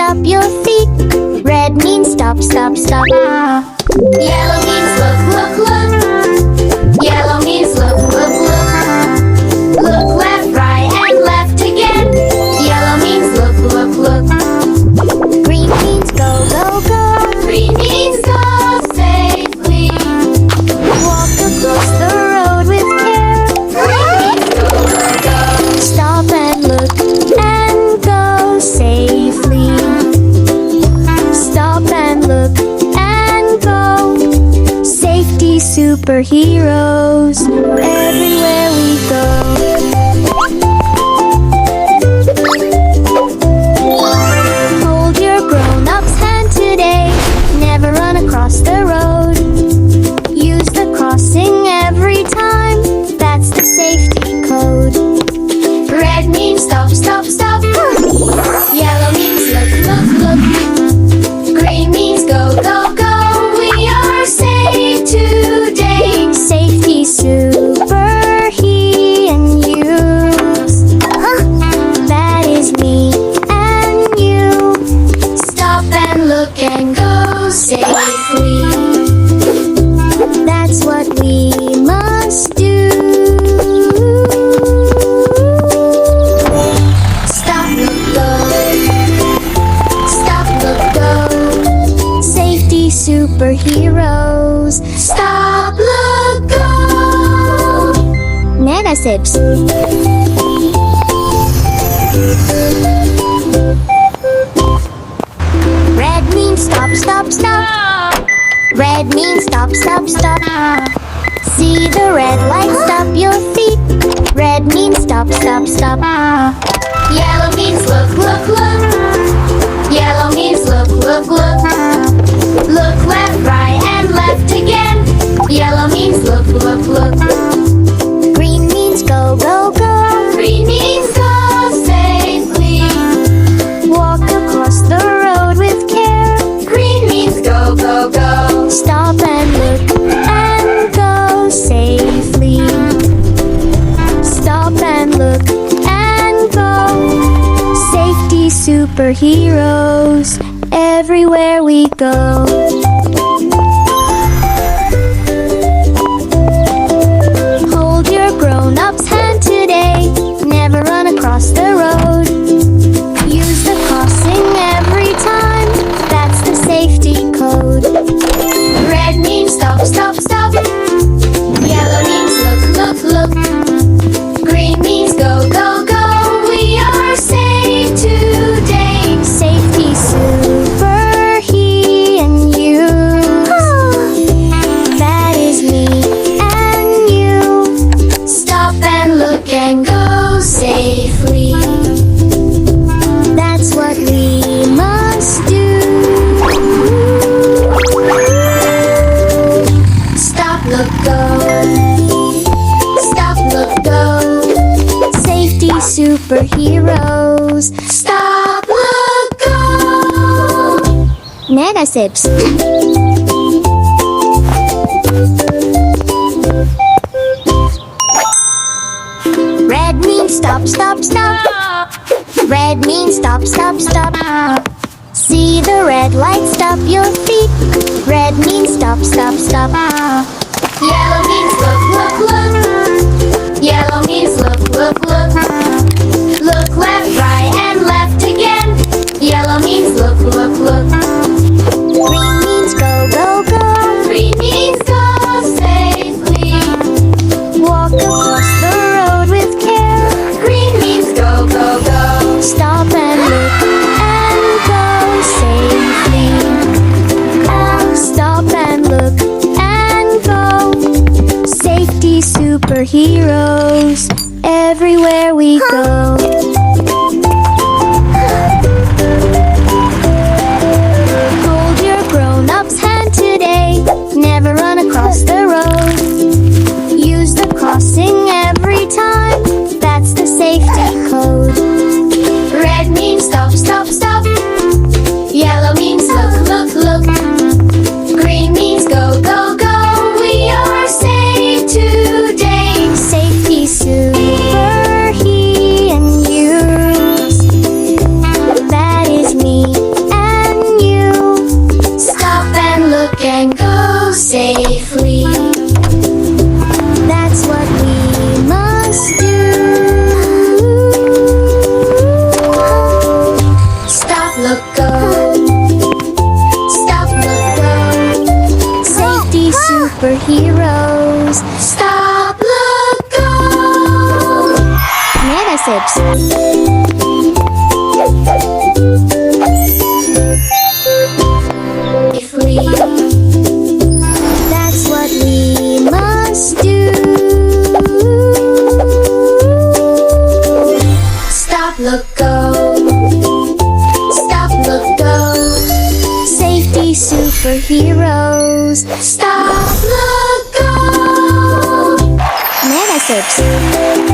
stop your feet. Red means stop, stop, stop. Yellow means look, look, look. Yellow means look, look, look. Look left, right, and left again. Yellow means look, look, look. Green means go, go, go. Green means go safely. Walk across the road with care. Green means go, go, go. Stop and look and go safely. Stop and look and go. Safety superheroes everywhere we go. Hold your grown-up's hand today. Never run across the road. Use the crossing every time. That's the safety code. Red means stop, stop, stop. Yellow means look, look, look. Green means go, go, go. We are safe today. Safety superheroes. That is me and you. Stop and look and go safely. That's what we must do. Stop, look, go. Stop, look, go. Safety superheroes. Stop, look, go. Nanosips. Red means stop, stop, stop. Red means stop, stop, stop. See the red light, stop your feet. Red means stop, stop, stop. Yellow means look, look, look. Yellow means look, look, look. Look left, right, and left again. Yellow means look, look, look. Green means go, go, go. Green means go safely. Walk across the road with care. Green means go, go, go. Stop and look and go safely. Stop and look and go. Safety superheroes everywhere we go. Hold your grown-up's hand today. Never run across the road. Use the crossing every time. That's the safety code. Red means stop, stop, stop. Yellow means look, look, look. Green means go, go, go. We are safe today. Safety superheroes. That is me and you. Stop and look and go safely. That's what we must do. Stop, look, go. Stop, look, go. Safety superheroes. Stop, look, go. Nanosips. Red means stop, stop, stop. Red means stop, stop, stop. See the red light, stop your feet. Red means stop, stop, stop. Yellow means look, look, look. Yellow means look, look, look. Look left, right, and left again. Yellow means look, look, look. Green means go, go, go. Green means go safely. Walk across the road with care. Green means go, go, go. Stop and look and go safely. Stop and look and go. Safety superheroes everywhere we go. Hold your grown-up's hand today. Never run across the road. Use the crossing every time. That's the safety code. Red means stop, stop, stop. Yellow means look, look, look. Green means go, go, go. We are safe today. Safety superheroes. Stop, look, go! Nanosips. If we that's what we must do. Stop, look, go. Stop, look, go. Safety superheroes. Stop, look, go. Nanosips.